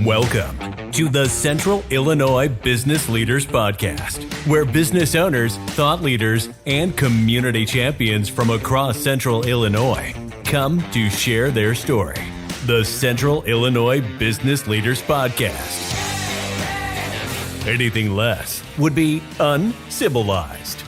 Welcome to the Central Illinois Business Leaders Podcast, where business owners, thought leaders, and community champions from across Central Illinois come to share their story. The Central Illinois Business Leaders Podcast. Anything less would be uncivilized.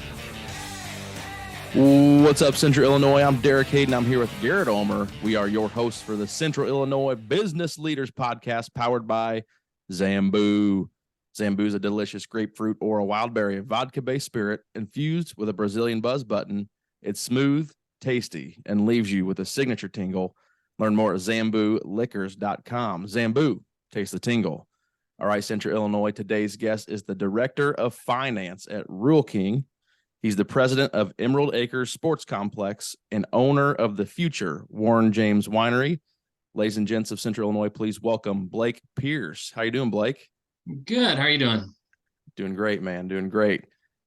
What's up, Central Illinois? I'm Derek Hayden. I'm here with Garrett Ulmer. We are your hosts for the Central Illinois Business Leaders Podcast, powered by Zambu. Zambu is a delicious grapefruit or a wild berry vodka-based spirit infused with a Brazilian buzz button. It's smooth, tasty, and leaves you with a signature tingle. Learn more at ZambuLiquors.com. Zambu, taste the tingle. All right, Central Illinois, today's guest is the Director of Finance at Rural King. He's the president of Emerald Acres Sports Complex and owner of the future Warren James Winery. Ladies and gents of Central Illinois, please welcome Blake Pierce. How you doing, Blake? Good. How are you doing? Doing great, man. Doing great.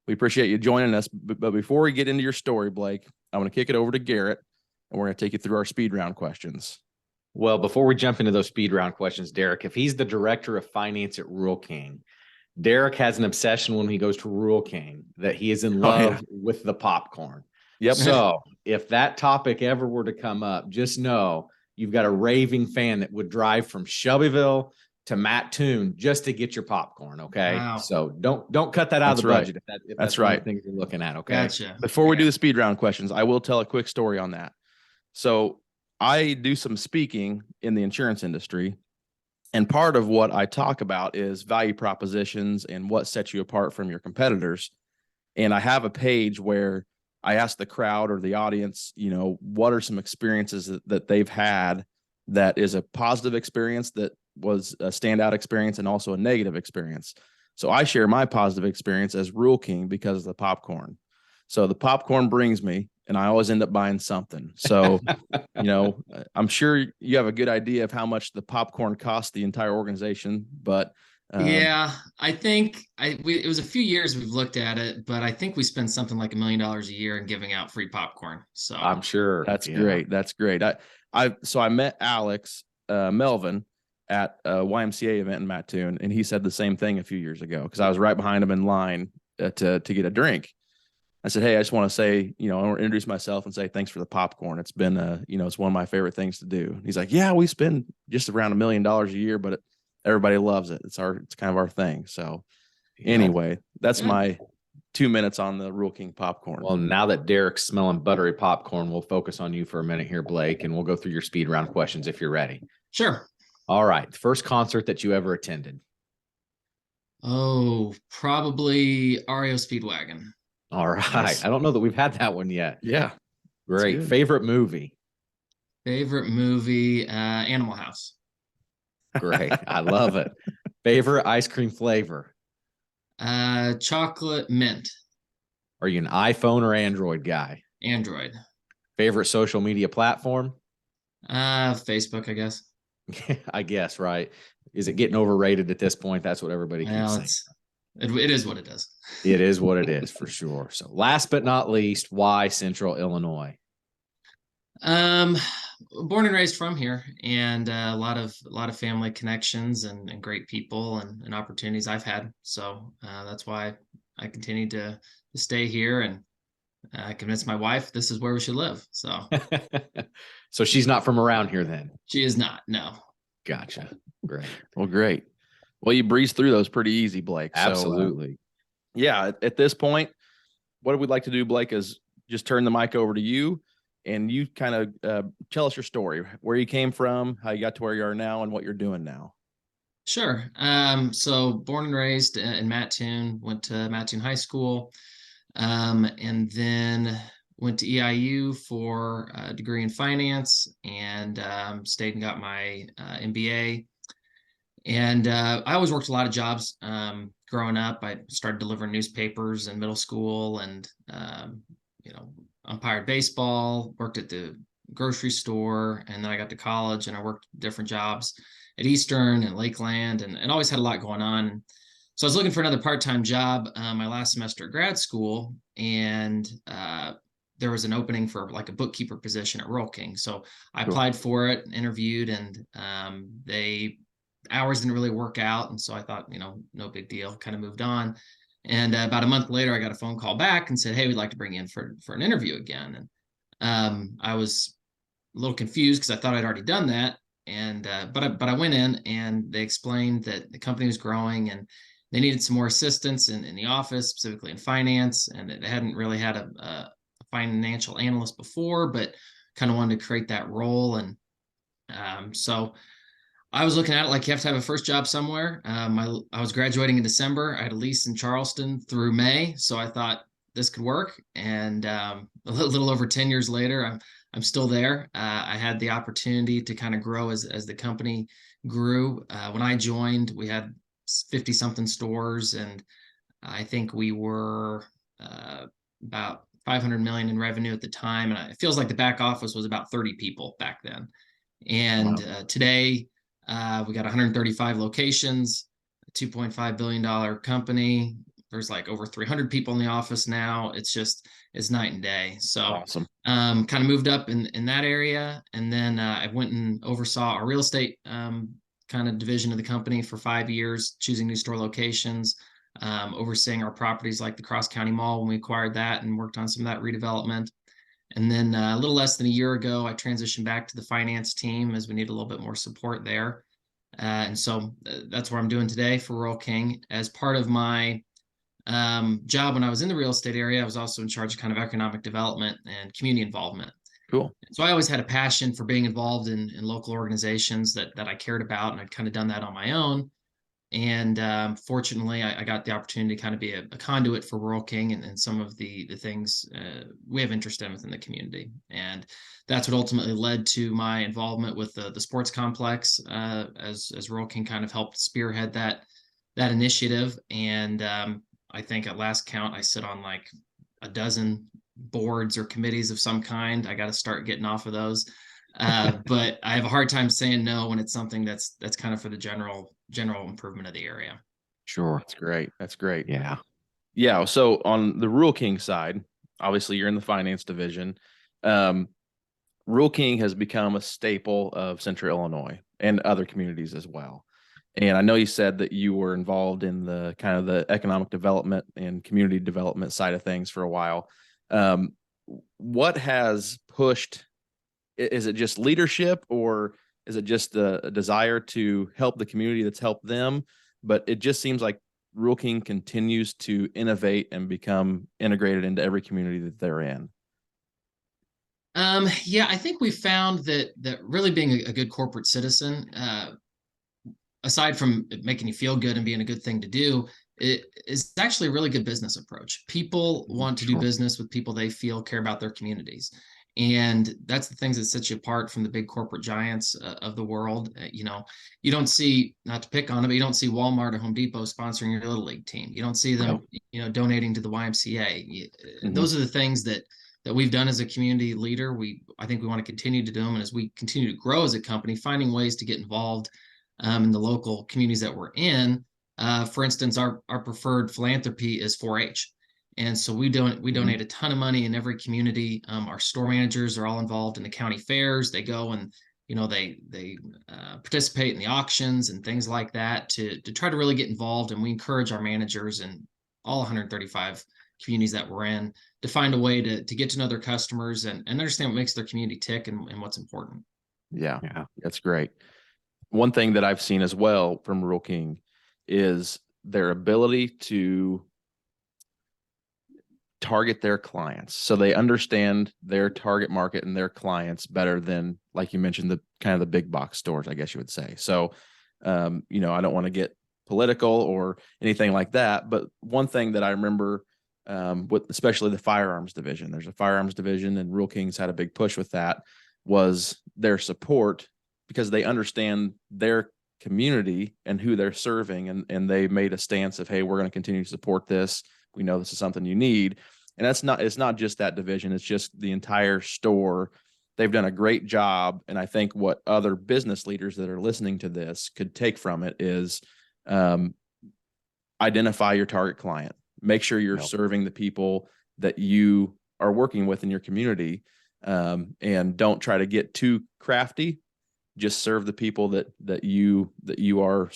We appreciate you joining us. But before we get into your story, Blake, I'm going to kick it over to Garrett, and we're going to take you through our speed round questions. Well, before we jump into those speed round questions, Derek, if he's the director of finance at Rural King, Derek has an obsession when he goes to Rural King that he is in love with the popcorn. Yep. So if that topic ever were to come up, just know you've got a raving fan that would drive from Shelbyville to Mattoon just to get your popcorn. Okay. Wow. So don't cut that out of the budget. If that's right. The things you're looking at. Okay. Gotcha. Before we do the speed round questions, I will tell a quick story on that. So I do some speaking in the insurance industry. And part of what I talk about is value propositions and what sets you apart from your competitors. And I have a page where I ask the crowd or the audience, what are some experiences that they've had that is a positive experience, that was a standout experience, and also a negative experience. So I share my positive experience as Rural King because of the popcorn. So the popcorn brings me, and I always end up buying something. So, I'm sure you have a good idea of how much the popcorn costs the entire organization, but yeah, I think it was a few years we've looked at it, but I think we spend something like $1 million a year in giving out free popcorn. So I'm sure that's great. That's great. I met Alex Melvin at a YMCA event in Mattoon, and he said the same thing a few years ago because I was right behind him in line to get a drink. I said, hey, I just want to say, I want to introduce myself and say thanks for the popcorn. It's been, it's one of my favorite things to do. He's like, yeah, we spend just around $1 million a year, but everybody loves it. It's kind of our thing. So anyway, that's my 2 minutes on the Rural King popcorn. Well, now that Derek's smelling buttery popcorn, we'll focus on you for a minute here, Blake, and we'll go through your speed round questions if you're ready. Sure. All right. First concert that you ever attended? Oh, probably REO Speedwagon. All right. Nice. I don't know that we've had that one yet. Yeah. Great. Favorite movie? Animal House. Great. I love it. Favorite ice cream flavor? Chocolate mint. Are you an iPhone or Android guy? Android. Favorite social media platform? Facebook, I guess. I guess, right. Is it getting overrated at this point? That's what everybody keeps saying. It is what it is. It is what it is for sure. So last but not least, why Central Illinois? Born and raised from here, and a lot of family connections and great people and opportunities I've had. So that's why I continue to stay here, and I convinced my wife this is where we should live. So so she's not from around here then? She is not. No. Gotcha. Great. Well, great. Well, you breezed through those pretty easy, Blake. Absolutely. So, at this point, what we'd like to do, Blake, is just turn the mic over to you, and you kind of tell us your story, where you came from, how you got to where you are now, and what you're doing now. Sure. So born and raised in Mattoon, went to Mattoon High School, and then went to EIU for a degree in finance, and stayed and got my MBA. And I always worked a lot of jobs. Growing up, I started delivering newspapers in middle school, and umpired baseball, worked at the grocery store, and then I got to college and I worked different jobs at Eastern and Lakeland, and always had a lot going on. So I was looking for another part-time job my last semester at grad school, and there was an opening for like a bookkeeper position at Rural King. So I applied for it, interviewed, and they hours didn't really work out. And so I thought, no big deal, kind of moved on. And about a month later, I got a phone call back and said, "Hey, we'd like to bring you in for an interview again." And I was a little confused because I thought I'd already done that. And but I went in and they explained that the company was growing and they needed some more assistance in the office, specifically in finance. And it hadn't really had a financial analyst before, but kind of wanted to create that role. And so I was looking at it like you have to have a first job somewhere. I was graduating in December. I had a lease in Charleston through May, so I thought this could work. And a little over 10 years later, I'm still there. I had the opportunity to kind of grow as the company grew. When I joined, we had 50 something stores, and I think we were about 500 million in revenue at the time. And it feels like the back office was about 30 people back then. And today, we got 135 locations, a $2.5 billion company. There's like over 300 people in the office now. It's night and day. So Awesome. Kind of moved up in that area. And then I went and oversaw our real estate kind of division of the company for 5 years, choosing new store locations, overseeing our properties like the Cross County Mall when we acquired that and worked on some of that redevelopment. And then a little less than a year ago, I transitioned back to the finance team as we need a little bit more support there. And so that's what I'm doing today for Rural King. As part of my job when I was in the real estate area, I was also in charge of kind of economic development and community involvement. Cool. So I always had a passion for being involved in local organizations that I cared about, and I'd kind of done that on my own. And fortunately, I got the opportunity to kind of be a conduit for Rural King and some of the things we have interest in within the community. And that's what ultimately led to my involvement with the sports complex as Rural King kind of helped spearhead that initiative. And I think at last count, I sit on like a dozen boards or committees of some kind. I got to start getting off of those. But I have a hard time saying no when it's something that's kind of for the general improvement of the area. Sure. That's great. That's great. Yeah. Yeah. So on the Rural King side, obviously you're in the finance division. Rural King has become a staple of Central Illinois and other communities as well. And I know you said that you were involved in the kind of the economic development and community development side of things for a while. What has pushed? Is it just leadership, or is it just a desire to help the community that's helped them? But it just seems like Rural King continues to innovate and become integrated into every community that they're in. Yeah, I think we found that really being a good corporate citizen, aside from making you feel good and being a good thing to do, it is actually a really good business approach. People want to do business with people they feel care about their communities. And that's the things that set you apart from the big corporate giants of the world. You don't see, not to pick on it, but you don't see Walmart or Home Depot sponsoring your Little League team. You don't see them, donating to the YMCA. Those are the things that we've done as a community leader. I think we want to continue to do them. And as we continue to grow as a company, finding ways to get involved in the local communities that we're in. For instance, our preferred philanthropy is 4-H. And so we donate a ton of money in every community. Our store managers are all involved in the county fairs. They go and they participate in the auctions and things like that to try to really get involved. And we encourage our managers in all 135 communities that we're in to find a way to get to know their customers and understand what makes their community tick and what's important. Yeah, that's great. One thing that I've seen as well from Rural King is their ability to target their clients. So they understand their target market and their clients better than, like you mentioned, the kind of the big box stores, I guess you would say. So, I don't want to get political or anything like that, but one thing that I remember with especially the firearms division, there's a firearms division and Rural King's had a big push with that, was their support, because they understand their community and who they're serving. And they made a stance of, hey, we're going to continue to support this. We know this is something you need. And it's not just that division. It's just the entire store. They've done a great job. And I think what other business leaders that are listening to this could take from it is identify your target client. Make sure you're serving the people that you are working with in your community. And don't try to get too crafty. just serve the people that you are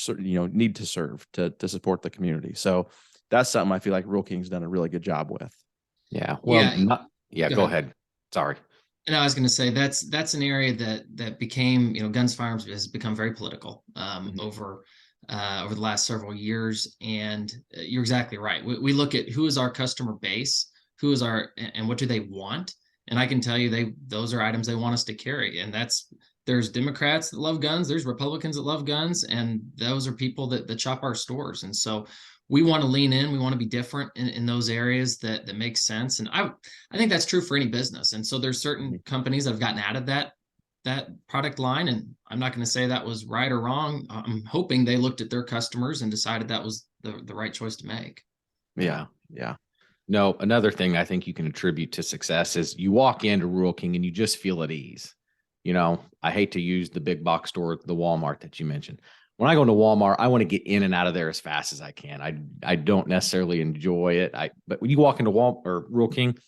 need to serve to support the community. So that's something I feel like Rural King's done a really good job with. Yeah. Well, go ahead. Sorry. And I was going to say that's an area that became, Guns Farms has become very political over the last several years. And you're exactly right. We look at who is our customer base, and what do they want. And I can tell you those are items they want us to carry. And there's Democrats that love guns, there's Republicans that love guns, and those are people that shop our stores. And so we want to lean in, we want to be different in those areas that make sense. And I think that's true for any business. And so there's certain companies that have gotten out of that product line. And I'm not going to say that was right or wrong. I'm hoping they looked at their customers and decided that was the right choice to make. Yeah. Yeah. No, another thing I think you can attribute to success is you walk into Rural King and you just feel at ease. I hate to use the big box store, the Walmart that you mentioned. When I go into Walmart, I want to get in and out of there as fast as I can. I don't necessarily enjoy it. But when you walk into Rural King,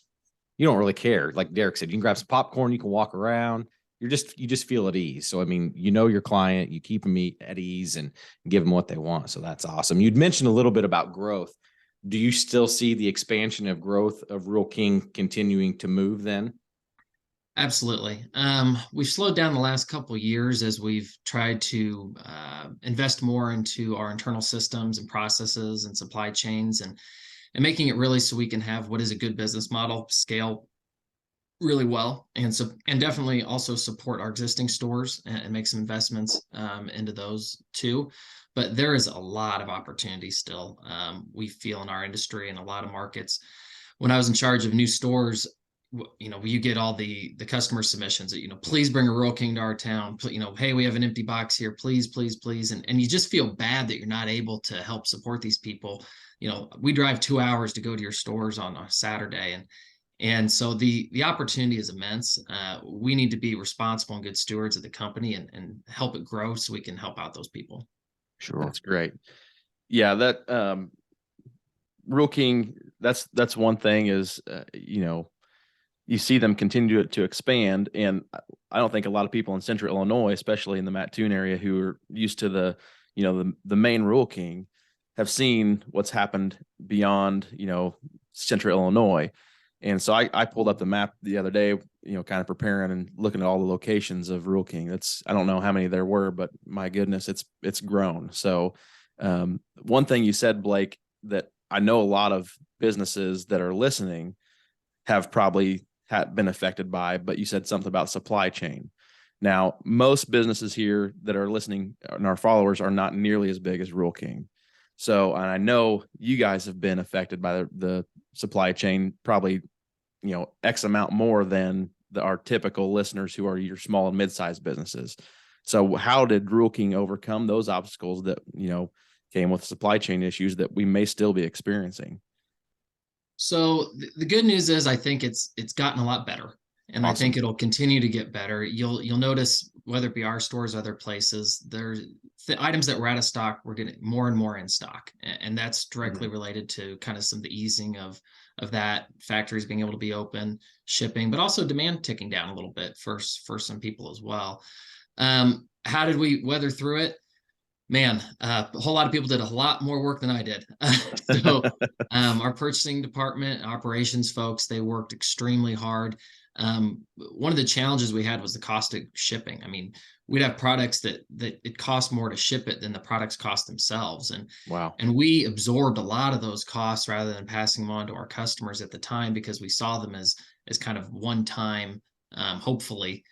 you don't really care. Like Derek said, you can grab some popcorn, you can walk around. You just feel at ease. So, I mean, your client, you keep them at ease and give them what they want. So that's awesome. You'd mentioned a little bit about growth. Do you still see the expansion of growth of Rural King continuing to move then? Absolutely. We've slowed down the last couple of years as we've tried to invest more into our internal systems and processes and supply chains and making it really so we can have what is a good business model scale really well, and definitely also support our existing stores and make some investments into those too. But there is a lot of opportunity still. We feel in our industry and a lot of markets. When I was in charge of new stores, you get all the customer submissions that, please bring a Rural King to our town. Hey, we have an empty box here. Please, please, please. And you just feel bad that you're not able to help support these people. We drive 2 hours to go to your stores on a Saturday. And so the opportunity is immense. We need to be responsible and good stewards of the company and help it grow so we can help out those people. Sure. That's great. Yeah. That, Rural King, that's one thing is, you see them continue to expand. And I don't think a lot of people in Central Illinois, especially in the Mattoon area, who are used to the main Rural King, have seen what's happened beyond, Central Illinois. And so I pulled up the map the other day, kind of preparing and looking at all the locations of Rural King. I don't know how many there were, but my goodness, it's grown. So one thing you said, Blake, that I know a lot of businesses that are listening have probably been affected by, but you said something about supply chain. Now, most businesses here that are listening and our followers are not nearly as big as Rural King. So, and I know you guys have been affected by the supply chain, probably, X amount more than our typical listeners who are your small and mid-sized businesses. So how did Rural King overcome those obstacles that, came with supply chain issues that we may still be experiencing? So the good news is I think it's gotten a lot better, and awesome. I think it'll continue to get better. You'll notice whether it be our stores, other places, there's the items that were out of stock, we're getting more and more in stock, and that's directly related to kind of some of the easing of that, factories being able to be open, shipping, but also demand ticking down a little bit for some people as well. How did we weather through it? Man, a whole lot of people did a lot more work than I did. So our purchasing department, operations folks, they worked extremely hard. One of the challenges we had was the cost of shipping. I mean, we'd have products that it cost more to ship it than the products cost themselves. And wow. And we absorbed a lot of those costs rather than passing them on to our customers at the time, because we saw them as kind of one time, hopefully,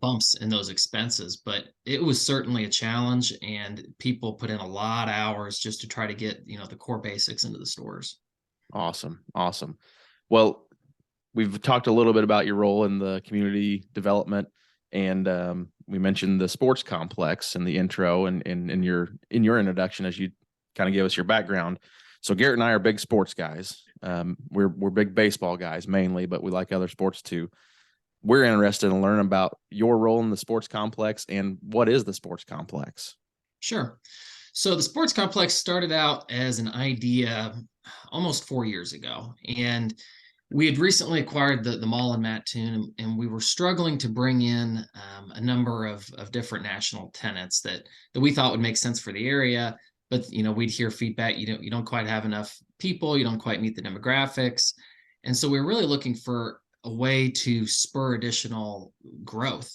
bumps in those expenses. But it was certainly a challenge, and people put in a lot of hours just to try to get the core basics into the stores. Awesome. Well, we've talked a little bit about your role in the community development, and we mentioned the sports complex in the intro and in your introduction as you kind of gave us your background. So Garrett and I are big sports guys. We're big baseball guys mainly, but we like other sports too. We're interested in learning about your role in the sports complex and what is the sports complex? Sure. So the sports complex started out as an idea almost 4 years ago. And We had recently acquired the mall in Mattoon, and we were struggling to bring in a number of different national tenants that we thought would make sense for the area. But we'd hear feedback, you don't quite have enough people, you don't quite meet the demographics, and so we were really looking for a way to spur additional growth.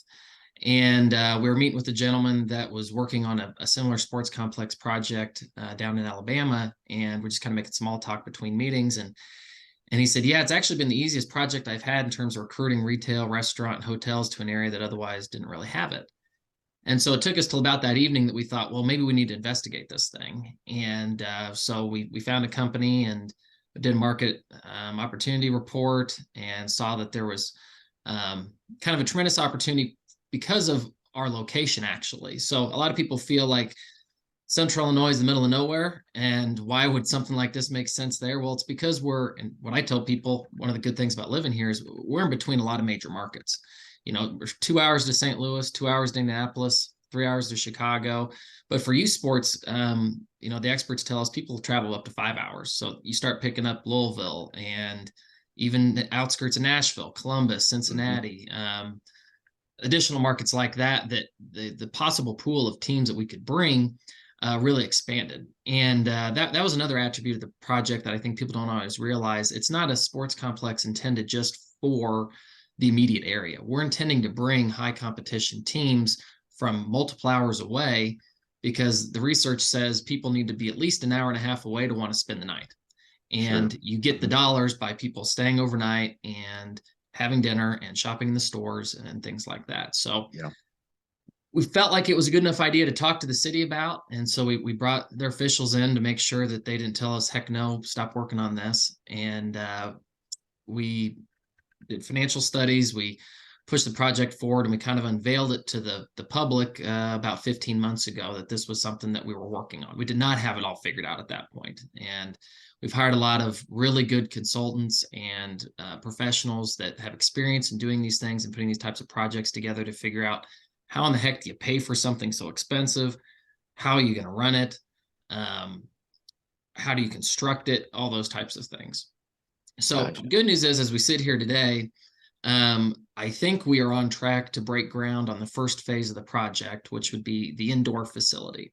And we were meeting with a gentleman that was working on a similar sports complex project down in Alabama, and we're just kind of making small talk between meetings. And he said, yeah, it's actually been the easiest project I've had in terms of recruiting retail, restaurant, and hotels to an area that otherwise didn't really have it. And so it took us till about that evening that we thought, well, maybe we need to investigate this thing. And so we found a company and did a market opportunity report and saw that there was kind of a tremendous opportunity because of our location, actually. So a lot of people feel like Central Illinois is the middle of nowhere, and why would something like this make sense there? Well, it's because and what I tell people, one of the good things about living here is we're in between a lot of major markets. We're 2 hours to St. Louis, 2 hours to Indianapolis, 3 hours to Chicago. But for youth sports, the experts tell us people travel up to 5 hours. So you start picking up Louisville and even the outskirts of Nashville, Columbus, Cincinnati, additional markets like that the possible pool of teams that we could bring really expanded. And that was another attribute of the project that I think people don't always realize. It's not a sports complex intended just for the immediate area. We're intending to bring high competition teams from multiple hours away, because the research says people need to be at least an hour and a half away to want to spend the night. And you get the dollars by people staying overnight and having dinner and shopping in the stores and things like that. So we felt like it was a good enough idea to talk to the city about. And so we brought their officials in to make sure that they didn't tell us, heck no, stop working on this. And we did financial studies. We pushed the project forward, and we kind of unveiled it to the public about 15 months ago that this was something that we were working on. We did not have it all figured out at that point. And we've hired a lot of really good consultants and professionals that have experience in doing these things and putting these types of projects together to figure out how in the heck do you pay for something so expensive? How are you going to run it? How do you construct it? All those types of things. So good news is, as we sit here today, I think we are on track to break ground on the first phase of the project, which would be the indoor facility.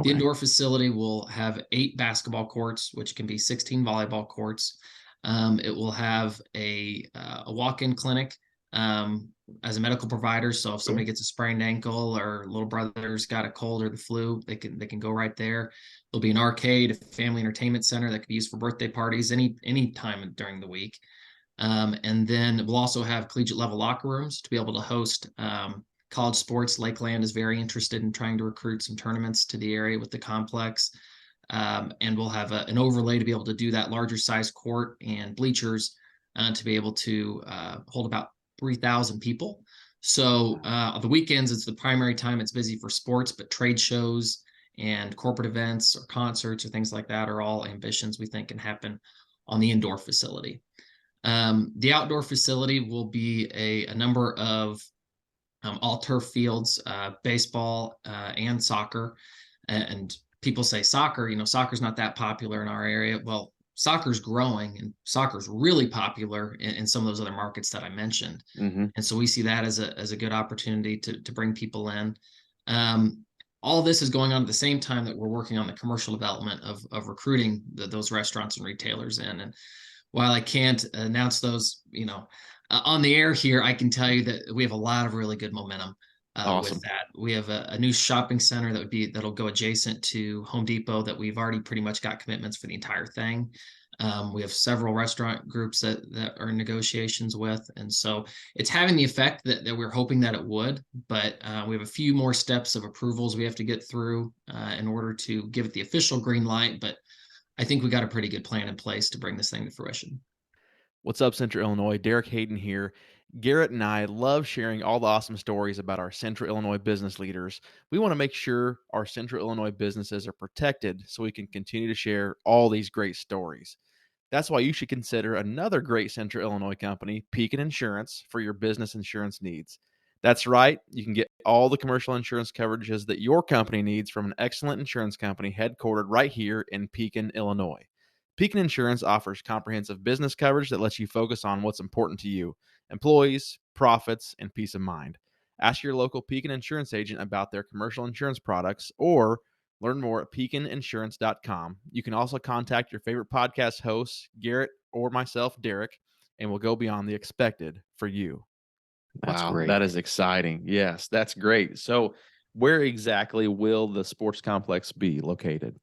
The indoor facility will have 8 basketball courts, which can be 16 volleyball courts. It will have a walk-in clinic as a medical provider. So if somebody gets a sprained ankle or little brother's got a cold or the flu, they can go right there. There'll be an arcade, a family entertainment center that can be used for birthday parties any time during the week. And then we'll also have collegiate level locker rooms to be able to host college sports. Lakeland is very interested in trying to recruit some tournaments to the area with the complex. And we'll have an overlay to be able to do that larger size court and bleachers to be able to hold about 3,000 people. So the weekends, it's the primary time it's busy for sports, but trade shows and corporate events or concerts or things like that are all ambitions we think can happen on the indoor facility. The outdoor facility will be a number of all turf fields, baseball and soccer. And people say soccer, soccer's not that popular in our area. Well, soccer's growing, and soccer's really popular in some of those other markets that I mentioned. And so we see that as a good opportunity to bring people in. All this is going on at the same time that we're working on the commercial development of recruiting those restaurants and retailers in. And while I can't announce those, on the air here, I can tell you that we have a lot of really good momentum with that. We have a new shopping center that'll go adjacent to Home Depot that we've already pretty much got commitments for the entire thing. We have several restaurant groups that are in negotiations with. And so it's having the effect that we're hoping that it would, but we have a few more steps of approvals we have to get through in order to give it the official green light. But I think we got a pretty good plan in place to bring this thing to fruition. What's up, Central Illinois? Derek Hayden here. Garrett and I love sharing all the awesome stories about our Central Illinois business leaders. We want to make sure our Central Illinois businesses are protected so we can continue to share all these great stories. That's why you should consider another great Central Illinois company, Pekin Insurance, for your business insurance needs. That's right. You can get all the commercial insurance coverages that your company needs from an excellent insurance company headquartered right here in Pekin, Illinois. Pekin Insurance offers comprehensive business coverage that lets you focus on what's important to you: employees, profits, and peace of mind. Ask your local Pekin Insurance agent about their commercial insurance products or learn more at pekininsurance.com. You can also contact your favorite podcast hosts, Garrett or myself, Derek, and we'll go beyond the expected for you. That's Wow, great. that is exciting. Yes, that's great. So where exactly will the sports complex be located?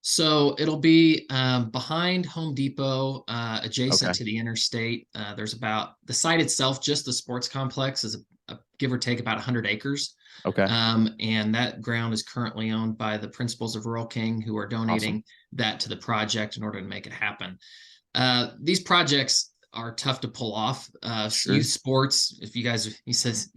So it'll be behind Home Depot, adjacent Okay. to the interstate. There's about the site itself, just the sports complex, is a give or take about 100 acres. Okay. And that ground is currently owned by the principals of Rural King, who are donating that to the project in order to make it happen. These projects are tough to pull off. Sure. Youth sports, if you guys, he says,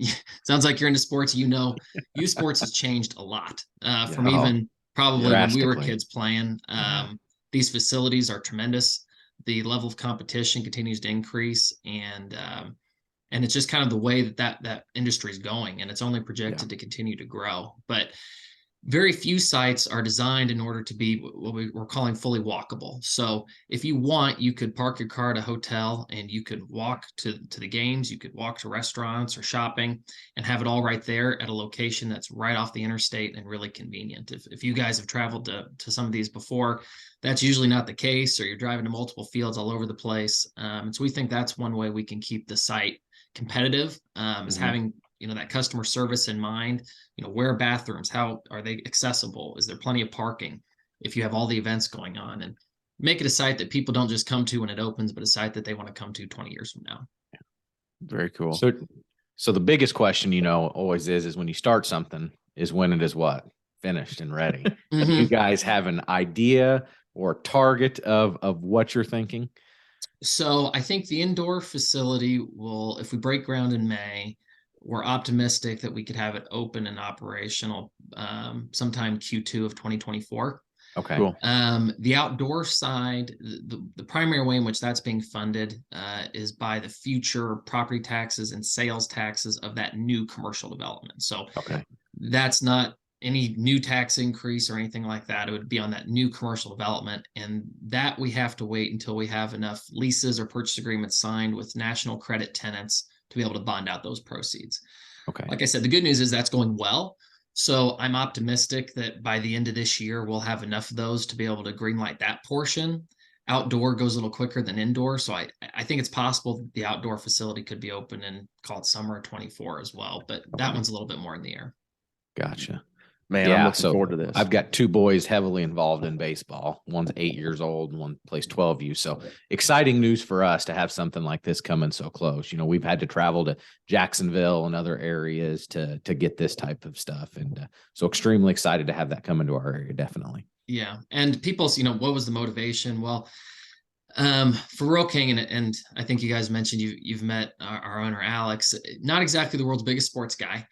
sounds like you're into sports, youth sports has changed a lot from Yeah. even probably when we were Drastically. kids playing. Yeah. These facilities are tremendous. The level of competition continues to increase, and it's just kind of the way that industry is going, and it's only projected to continue to grow. But very few sites are designed in order to be what we're calling fully walkable. So if you want, you could park your car at a hotel and you could walk to the games, you could walk to restaurants or shopping and have it all right there at a location that's right off the interstate and really convenient. If you guys have traveled to some of these before, that's usually not the case, or you're driving to multiple fields all over the place. So we think that's one way we can keep the site competitive, is having that customer service in mind. Where are bathrooms? How are they accessible? Is there plenty of parking if you have all the events going on? And make it a site that people don't just come to when it opens, but a site that they want to come to 20 years from now. Very cool. So the biggest question, always is when you start something is when it is what? Finished and ready. Do you guys have an idea or target of what you're thinking? So I think the indoor facility will, if we break ground in May, we're optimistic that we could have it open and operational sometime Q2 of 2024. Okay. Cool. The outdoor side, the primary way in which that's being funded is by the future property taxes and sales taxes of that new commercial development. So that's not any new tax increase or anything like that. It would be on that new commercial development, and that we have to wait until we have enough leases or purchase agreements signed with national credit tenants to be able to bond out those proceeds. Okay. Like I said, the good news is that's going well. So I'm optimistic that by the end of this year, we'll have enough of those to be able to greenlight that portion. Outdoor goes a little quicker than indoor. So I think it's possible that the outdoor facility could be open in, call it summer of 24 as well. But that one's a little bit more in the air. Gotcha. Man, I'm looking forward to this. I've got two boys heavily involved in baseball. One's 8 years old and one plays 12U. So exciting news for us to have something like this coming so close. We've had to travel to Jacksonville and other areas to get this type of stuff. And so extremely excited to have that come into our area. Definitely. Yeah. And people's, what was the motivation? Well, for Rural King, and I think you guys mentioned you've met our owner, Alex, not exactly the world's biggest sports guy.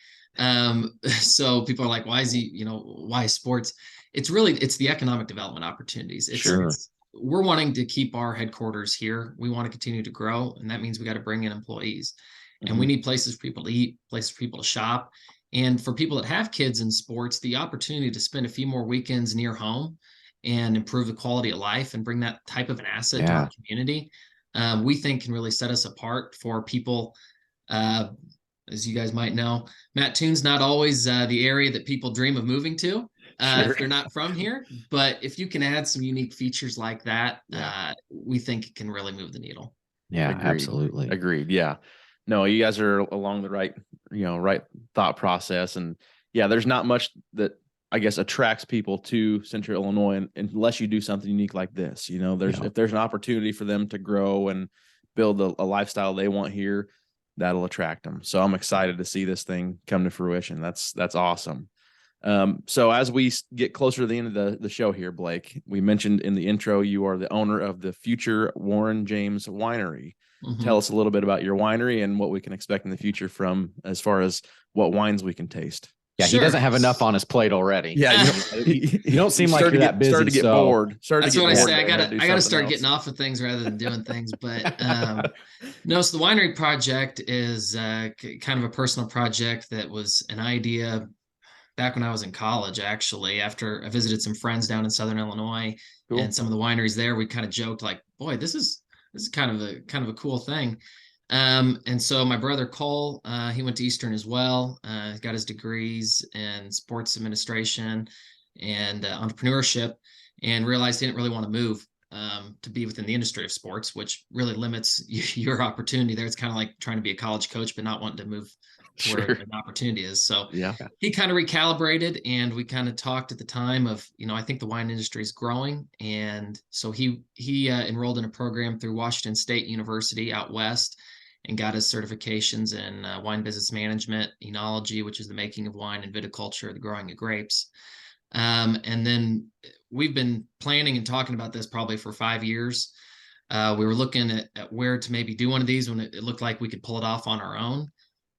So people are like, why is he, why sports? It's the economic development opportunities. We're wanting to keep our headquarters here. We want to continue to grow. And that means we got to bring in employees, and we need places for people to eat, places for people to shop. And for people that have kids in sports, the opportunity to spend a few more weekends near home and improve the quality of life and bring that type of an asset to our community, we think can really set us apart for people. As you guys might know, Mattoon's not always the area that people dream of moving to if they're not from here. But if you can add some unique features like that, we think it can really move the needle. Yeah, Agreed. absolutely. Agreed. Yeah. No, you guys are along the right thought process. And there's not much that I guess attracts people to Central Illinois unless you do something unique like this. If there's an opportunity for them to grow and build a lifestyle they want here, that'll attract them. So I'm excited to see this thing come to fruition. That's awesome. So as we get closer to the end of the show here, Blake, we mentioned in the intro, you are the owner of the future Warren James Winery. Tell us a little bit about your winery and what we can expect in the future from as far as what wines we can taste. Yeah, he doesn't have enough on his plate already. Yeah, you don't seem like you're that busy. Started to get bored. That's what I say. I gotta start getting off of things rather than doing things. But no, so the winery project is kind of a personal project that was an idea back when I was in college, actually, after I visited some friends down in Southern Illinois Cool. and some of the wineries there, we kind of joked like, boy, this is kind of a cool thing. And so my brother Cole, he went to Eastern as well. Got his degrees in sports administration and entrepreneurship, and realized he didn't really want to move to be within the industry of sports, which really limits your opportunity there. It's kind of like trying to be a college coach, but not wanting to move to where an opportunity is. So Yeah. he kind of recalibrated, and we kind of talked at the time of, I think the wine industry is growing. And so he enrolled in a program through Washington State University out West and got his certifications in wine business management, enology, which is the making of wine, and viticulture, the growing of grapes. And then we've been planning and talking about this probably for 5 years. We were looking at where to maybe do one of these when it looked like we could pull it off on our own.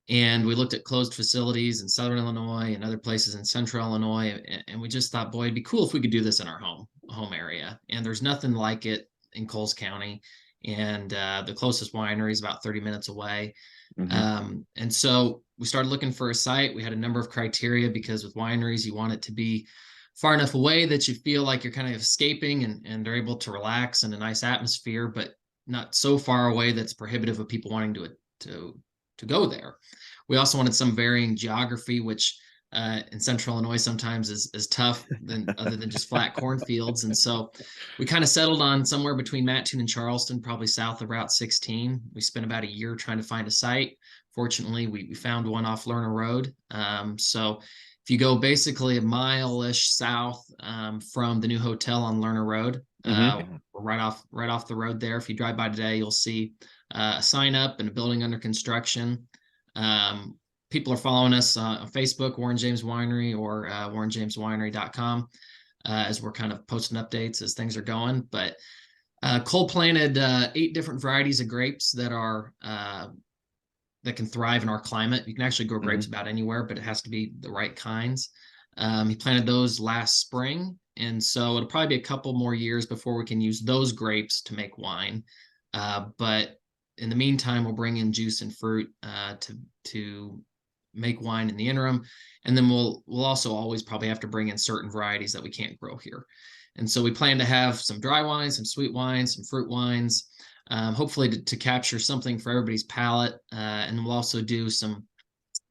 And we looked at closed facilities in Southern Illinois and other places in Central Illinois. And we just thought, boy, it'd be cool if we could do this in our home area. And there's nothing like it in Coles County. And the closest winery is about 30 minutes away. And so we started looking for a site. We had a number of criteria, because with wineries, you want it to be far enough away that you feel like you're kind of escaping and they're able to relax in a nice atmosphere, but not so far away that's prohibitive of people wanting to go there. We also wanted some varying geography, which in Central Illinois sometimes is tough other than just flat cornfields. And so we kind of settled on somewhere between Mattoon and Charleston, probably south of Route 16. We spent about a year trying to find a site. Fortunately, we found one off Lerner Road. So if you go basically a mile-ish south from the new hotel on Lerner Road, we're right off the road there. If you drive by today, you'll see a sign up and a building under construction. People are following us on Facebook, Warren James Winery, or warrenjameswinery.com, as we're kind of posting updates as things are going. But Cole planted 8 different varieties of grapes that can thrive in our climate. You can actually grow grapes about anywhere, but it has to be the right kinds. He planted those last spring, and so it'll probably be a couple more years before we can use those grapes to make wine. But in the meantime, we'll bring in juice and fruit to make wine in the interim. And then we'll also always probably have to bring in certain varieties that we can't grow here. And so we plan to have some dry wines, some sweet wines, some fruit wines, hopefully to capture something for everybody's palate. And we'll also do some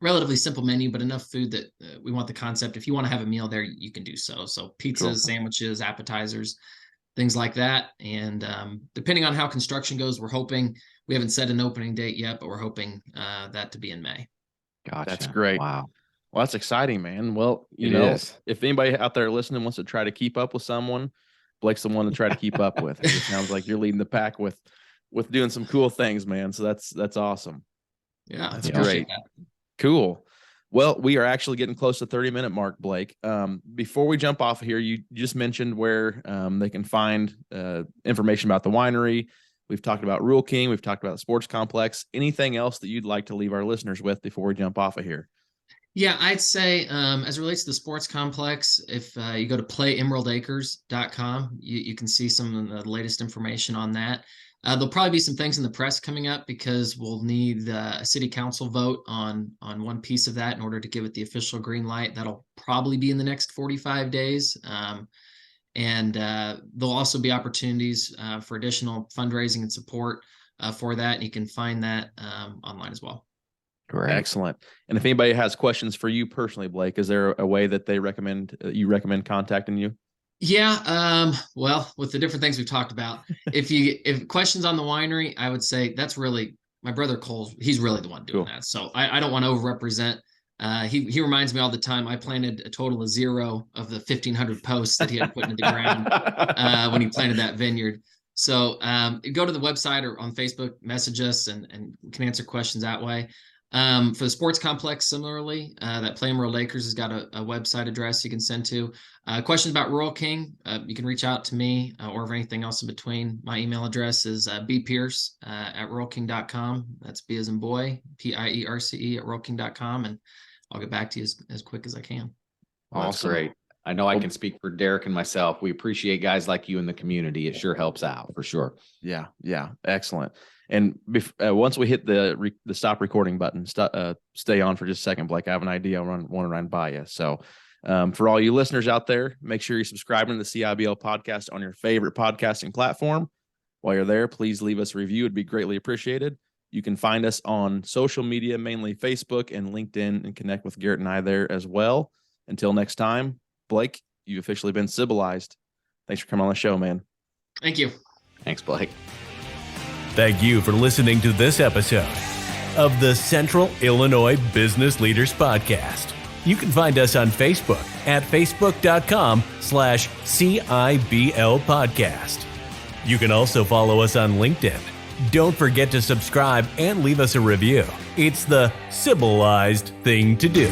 relatively simple menu, but enough food that we want the concept. If you want to have a meal there, you can do so. So pizzas, sandwiches, appetizers, things like that. And depending on how construction goes, we're hoping, we haven't set an opening date yet, but we're hoping that to be in May. Gotcha. That's great. Wow. Well, that's exciting, man. Well, It is. if anybody out there listening wants to try to keep up with someone, Blake's the one to try to keep up with. It sounds like you're leading the pack with doing some cool things, man. So that's awesome. Yeah, That's great. Cool. Well, we are actually getting close to 30-minute mark, Blake. Before we jump off of here, you just mentioned where they can find information about the winery. We've talked about Rural King. We've talked about the sports complex. Anything else that you'd like to leave our listeners with before we jump off of here? Yeah, I'd say as it relates to the sports complex, if you go to playemeraldacres.com, you can see some of the latest information on that. There'll probably be some things in the press coming up, because we'll need a city council vote on one piece of that in order to give it the official green light. That'll probably be in the next 45 days. And there'll also be opportunities for additional fundraising and support for that. And you can find that online as well. Great. Excellent. And if anybody has questions for you personally, Blake, is there a way that they recommend contacting you? Yeah. Well, with the different things we've talked about, if questions on the winery, I would say that's really my brother Cole. He's really the one doing that. So I don't want to overrepresent. He reminds me all the time. I planted a total of 0 of the 1,500 posts that he had put into the ground when he planted that vineyard. So go to the website or on Facebook, message us, and can answer questions that way. For the sports complex, similarly, that Play Emerald Acres has got a website address you can send to. Questions about Rural King, you can reach out to me or if anything else in between. My email address is bpierce at ruralking.com. That's B as in boy, PIERCE at ruralking.com. And I'll get back to you as quick as I can. Awesome. That's great. I know I can speak for Derek and myself. We appreciate guys like you in the community. It sure helps out for sure. Yeah. Excellent. And once we hit the stop recording button, stay on for just a second, Blake. I have an idea I want to run by you. So for all you listeners out there, make sure you're subscribing to the CIBL podcast on your favorite podcasting platform. While you're there, please leave us a review. It'd be greatly appreciated. You can find us on social media, mainly Facebook and LinkedIn, and connect with Garrett and I there as well. Until next time, Blake, you've officially been civilized. Thanks for coming on the show, man. Thank you. Thanks, Blake. Thank you for listening to this episode of the Central Illinois Business Leaders Podcast. You can find us on Facebook at facebook.com/CIBL podcast. You can also follow us on LinkedIn. Don't forget to subscribe and leave us a review. It's the civilized thing to do.